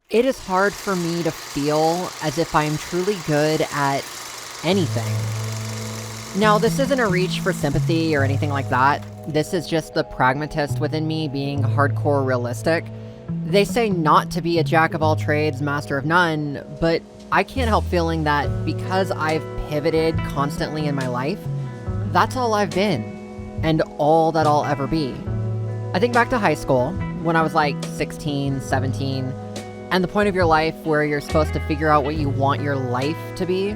It is hard for me to feel as if I am truly good at anything. Now, this isn't a reach for sympathy or anything like that. This is just the pragmatist within me being hardcore realistic. They say not to be a jack of all trades, master of none, but I can't help feeling that because I've pivoted constantly in my life, that's all I've been, and all that I'll ever be. I think back to high school, when I was like 16, 17, and the point of your life where you're supposed to figure out what you want your life to be.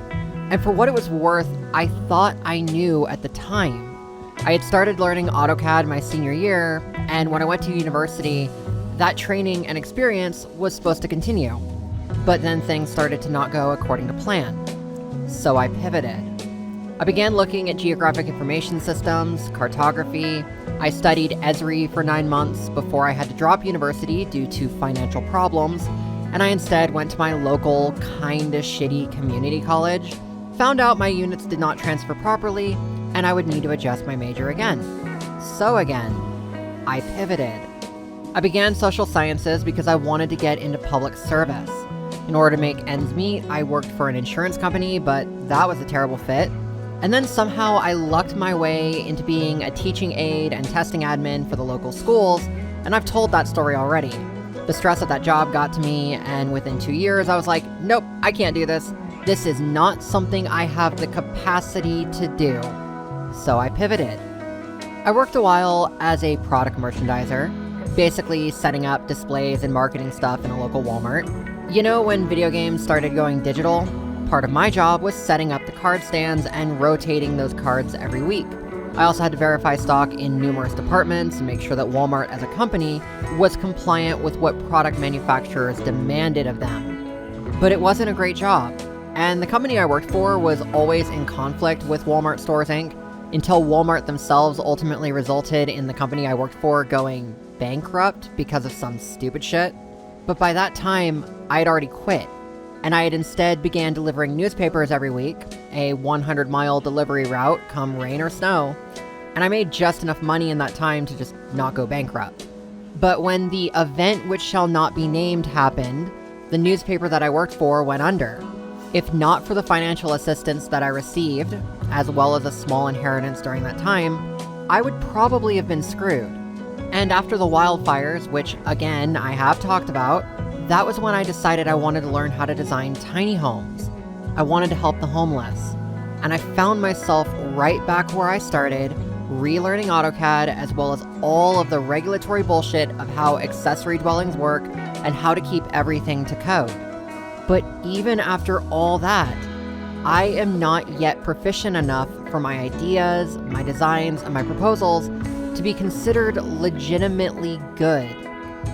And for what it was worth, I thought I knew at the time. I had started learning AutoCAD my senior year, and when I went to university, that training and experience was supposed to continue. But then things started to not go according to plan. So I pivoted. I began looking at geographic information systems, cartography. I studied Esri for 9 months before I had to drop university due to financial problems, and I instead went to my local, kinda shitty community college, found out my units did not transfer properly, and I would need to adjust my major again. So again, I pivoted. I began social sciences because I wanted to get into public service. In order to make ends meet, I worked for an insurance company, but that was a terrible fit. And then somehow I lucked my way into being a teaching aide and testing admin for the local schools, and I've told that story already. The stress of that job got to me, and within 2 years I was like, nope, I can't do this. This is not something I have the capacity to do. So I pivoted. I worked a while as a product merchandiser, basically setting up displays and marketing stuff in a local Walmart. You know, when video games started going digital, part of my job was setting up the card stands and rotating those cards every week. I also had to verify stock in numerous departments and make sure that Walmart as a company was compliant with what product manufacturers demanded of them. But it wasn't a great job, and the company I worked for was always in conflict with Walmart Stores Inc. until Walmart themselves ultimately resulted in the company I worked for going bankrupt because of some stupid shit. But by that time, I had already quit, and I had instead began delivering newspapers every week, a 100-mile delivery route come rain or snow, and I made just enough money in that time to just not go bankrupt. But when the event which shall not be named happened, the newspaper that I worked for went under. If not for the financial assistance that I received, as well as a small inheritance during that time, I would probably have been screwed. And after the wildfires, which again I have talked about, that was when I decided I wanted to learn how to design tiny homes. I wanted to help the homeless. And I found myself right back where I started, relearning AutoCAD as well as all of the regulatory bullshit of how accessory dwellings work and how to keep everything to code. But even after all that, I am not yet proficient enough for my ideas, my designs, and my proposals to be considered legitimately good.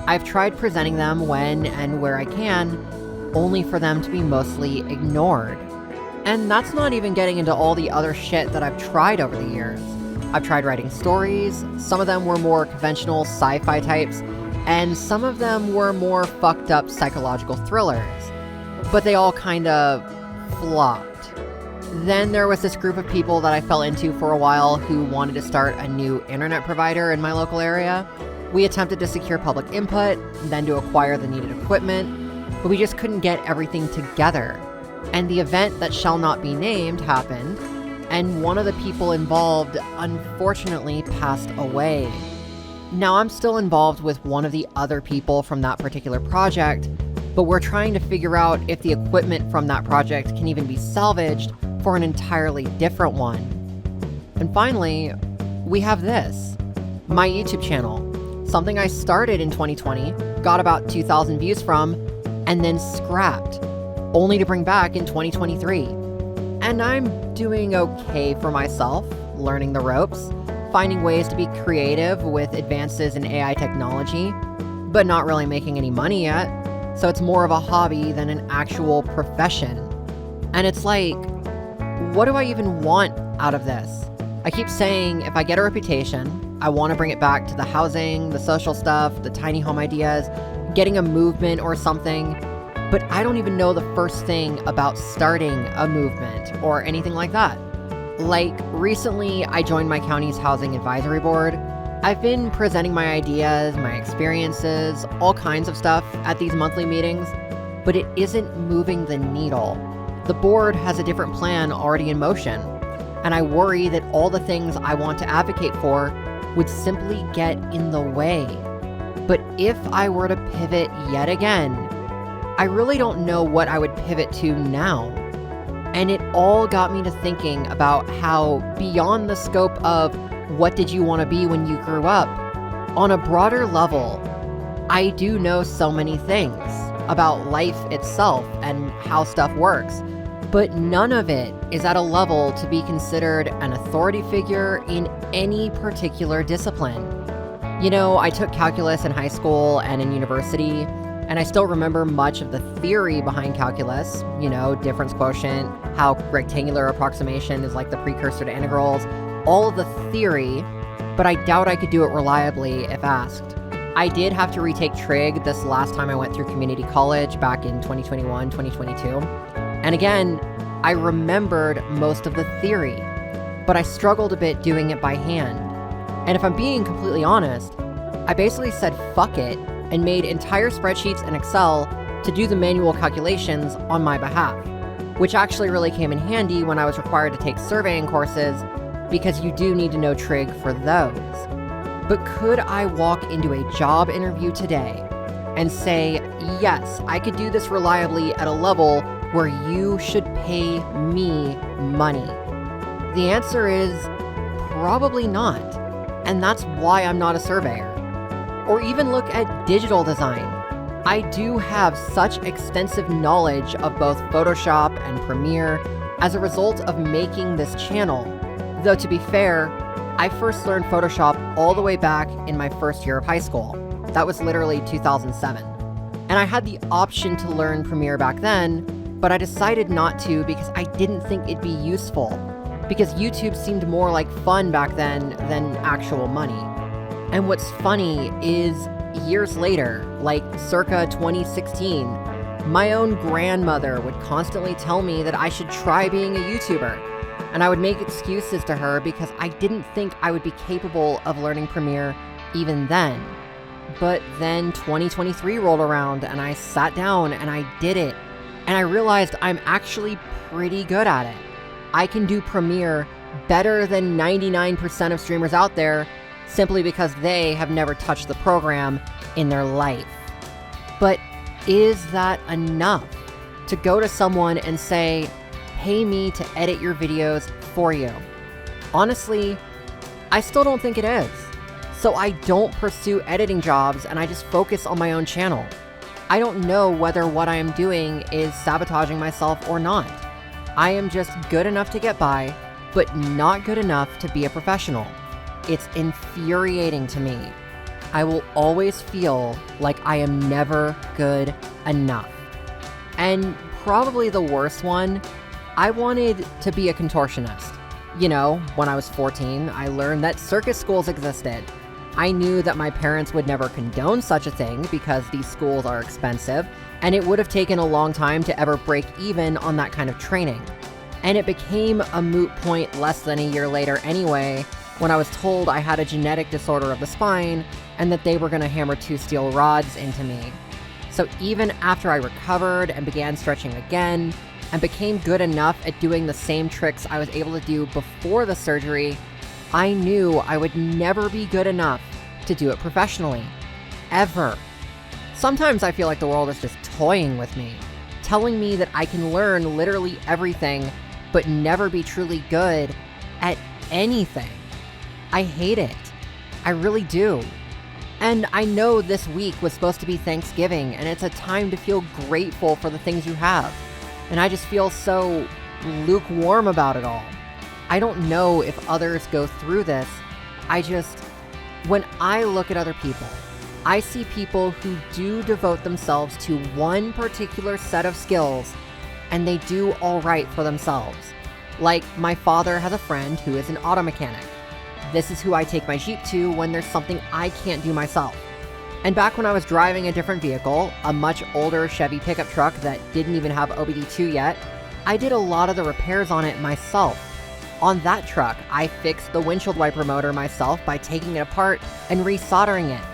I've tried presenting them when and where I can, only for them to be mostly ignored. And that's not even getting into all the other shit that I've tried over the years. I've tried writing stories, some of them were more conventional sci-fi types, and some of them were more fucked up psychological thrillers. But they all kind of flopped. Then there was this group of people that I fell into for a while who wanted to start a new internet provider in my local area. We attempted to secure public input, then to acquire the needed equipment, but we just couldn't get everything together. And the event that shall not be named happened, and one of the people involved unfortunately passed away. Now I'm still involved with one of the other people from that particular project, but we're trying to figure out if the equipment from that project can even be salvaged for an entirely different one. And finally, we have this, my YouTube channel, something I started in 2020, got about 2,000 views from, and then scrapped, only to bring back in 2023. And I'm doing okay for myself, learning the ropes, finding ways to be creative with advances in AI technology, but not really making any money yet. So it's more of a hobby than an actual profession. And it's like, what do I even want out of this? I keep saying if I get a reputation, I want to bring it back to the housing, the social stuff, the tiny home ideas, getting a movement or something. But I don't even know the first thing about starting a movement or anything like that. Like, recently I joined my county's housing advisory board. I've been presenting my ideas, my experiences, all kinds of stuff at these monthly meetings, but it isn't moving the needle. The board has a different plan already in motion, and I worry that all the things I want to advocate for would simply get in the way. But if I were to pivot yet again, I really don't know what I would pivot to now. And it all got me to thinking about how, beyond the scope of what did you want to be when you grew up, on a broader level, I do know so many things about life itself and how stuff works, but none of it is at a level to be considered an authority figure in any particular discipline. You know, I took calculus in high school and in university, and I still remember much of the theory behind calculus, you know, difference quotient, how rectangular approximation is like the precursor to integrals, all of the theory, but I doubt I could do it reliably if asked. I did have to retake trig this last time I went through community college back in 2021, 2022. And again, I remembered most of the theory, but I struggled a bit doing it by hand. And if I'm being completely honest, I basically said fuck it and made entire spreadsheets in Excel to do the manual calculations on my behalf, which actually really came in handy when I was required to take surveying courses, because you do need to know trig for those. But could I walk into a job interview today and say, yes, I could do this reliably at a level where you should pay me money? The answer is probably not. And that's why I'm not a surveyor. Or even look at digital design. I do have such extensive knowledge of both Photoshop and Premiere as a result of making this channel. Though to be fair, I first learned Photoshop all the way back in my first year of high school. That was literally 2007. And I had the option to learn Premiere back then, but I decided not to because I didn't think it'd be useful. Because YouTube seemed more like fun back then than actual money. And what's funny is, years later, like circa 2016, my own grandmother would constantly tell me that I should try being a YouTuber. And I would make excuses to her because I didn't think I would be capable of learning Premiere even then. But then 2023 rolled around and I sat down and I did it. And I realized I'm actually pretty good at it. I can do Premiere better than 99% of streamers out there simply because they have never touched the program in their life. But is that enough to go to someone and say, pay me to edit your videos for you? Honestly, I still don't think it is. So I don't pursue editing jobs and I just focus on my own channel. I don't know whether what I am doing is sabotaging myself or not. I am just good enough to get by, but not good enough to be a professional. It's infuriating to me. I will always feel like I am never good enough. And probably the worst one, I wanted to be a contortionist. You know, when I was 14, I learned that circus schools existed. I knew that my parents would never condone such a thing because these schools are expensive, and it would have taken a long time to ever break even on that kind of training. And it became a moot point less than a year later anyway, when I was told I had a genetic disorder of the spine and that they were going to hammer 2 steel rods into me. So even after I recovered and began stretching again, and became good enough at doing the same tricks I was able to do before the surgery, I knew I would never be good enough to do it professionally. Ever. Sometimes I feel like the world is just toying with me, telling me that I can learn literally everything, but never be truly good at anything. I hate it. I really do. And I know this week was supposed to be Thanksgiving, and it's a time to feel grateful for the things you have. And I just feel so lukewarm about it all. I don't know if others go through this. When I look at other people, I see people who do devote themselves to one particular set of skills, and they do all right for themselves. Like, my father has a friend who is an auto mechanic. This is who I take my Jeep to when there's something I can't do myself. And back when I was driving a different vehicle, a much older Chevy pickup truck that didn't even have OBD2 yet, I did a lot of the repairs on it myself. On that truck, I fixed the windshield wiper motor myself by taking it apart and resoldering it.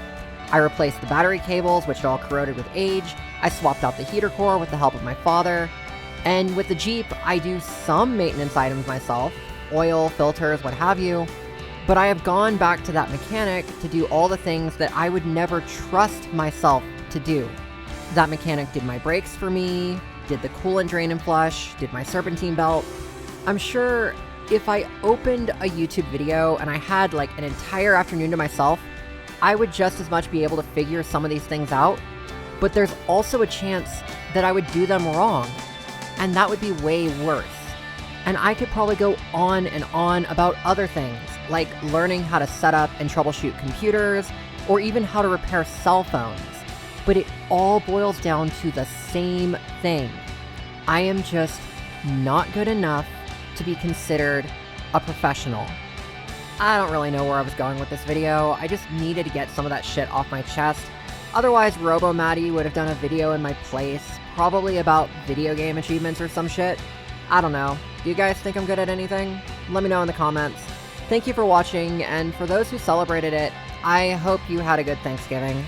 I replaced the battery cables, which had all corroded with age. I swapped out the heater core with the help of my father. And with the Jeep, I do some maintenance items myself, oil, filters, what have you. But I have gone back to that mechanic to do all the things that I would never trust myself to do. That mechanic did my brakes for me, did the coolant drain and flush, did my serpentine belt. I'm sure if I opened a YouTube video and I had like an entire afternoon to myself, I would just as much be able to figure some of these things out. But there's also a chance that I would do them wrong, and that would be way worse. And I could probably go on and on about other things, like learning how to set up and troubleshoot computers, or even how to repair cell phones. But it all boils down to the same thing. I am just not good enough to be considered a professional. I don't really know where I was going with this video. I just needed to get some of that shit off my chest. Otherwise, Robo-Maddie would have done a video in my place, probably about video game achievements or some shit. I don't know. Do you guys think I'm good at anything? Let me know in the comments. Thank you for watching, and for those who celebrated it, I hope you had a good Thanksgiving.